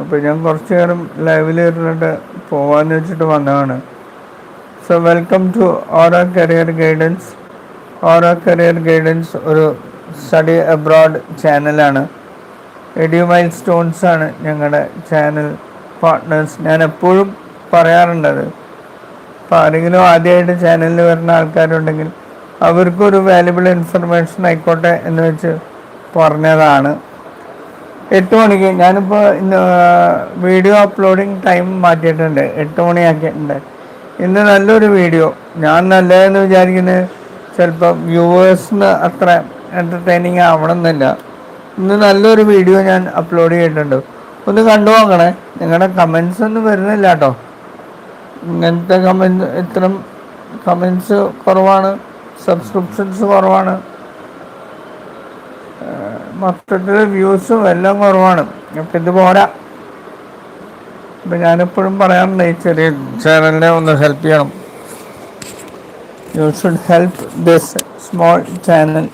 അപ്പോൾ ഞാൻ കുറച്ച് നേരം ലൈവിൽ ഇരുന്നിട്ട് പോവാന്ന് വെച്ചിട്ട് വന്നതാണ്. So welcome to Aura career guidance. Aura career guidance ഒരു സ്റ്റഡി അബ്രോഡ് ചാനലാണ്. എഡ്യൂ മൈൽ സ്റ്റോൺസ് ആണ് ഞങ്ങളുടെ ചാനൽ പാർട്ട്നേഴ്സ്. ഞാൻ എപ്പോഴും പറയാറുണ്ടത്. അപ്പോൾ ആരെങ്കിലും ആദ്യമായിട്ട് ചാനലിൽ വരുന്ന ആൾക്കാരുണ്ടെങ്കിൽ അവർക്കൊരു വാല്യുബിൾ ഇൻഫർമേഷൻ ആയിക്കോട്ടെ എന്ന് വെച്ച് പറഞ്ഞതാണ്. 8 മണിക്ക് ഞാനിപ്പോൾ ഇന്ന് വീഡിയോ അപ്ലോഡിങ് ടൈം മാറ്റിയിട്ടുണ്ട്, 8 മണിയാക്കിയിട്ടുണ്ട്. ഇന്ന് നല്ലൊരു വീഡിയോ, ഞാൻ നല്ലതെന്ന് വിചാരിക്കുന്നത് ചിലപ്പോൾ വ്യൂവേഴ്സിന് അത്ര എൻ്റർടൈനിങ് ആവണമെന്നില്ല. ഇന്ന് നല്ലൊരു വീഡിയോ ഞാൻ അപ്ലോഡ് ചെയ്തിട്ടുണ്ട്, ഒന്ന് കണ്ടു നോക്കണേ. നിങ്ങളുടെ കമൻസ് ഒന്നും വരുന്നില്ല കേട്ടോ. ഇങ്ങനത്തെ ഇത്തരം കമൻസ് കുറവാണ്, സബ്സ്ക്രിപ്ഷൻസ് കുറവാണ്, മൊത്തത്തിൽ വ്യൂസും എല്ലാം കുറവാണ്. അപ്പം ഇത് പോരാ. അപ്പം ഞാനെപ്പോഴും പറയാറുണ്ട് ഈ ചെറിയ ചാനലിനെ ഒന്ന് ഹെൽപ്പ് ചെയ്യണം. You should help this small channel.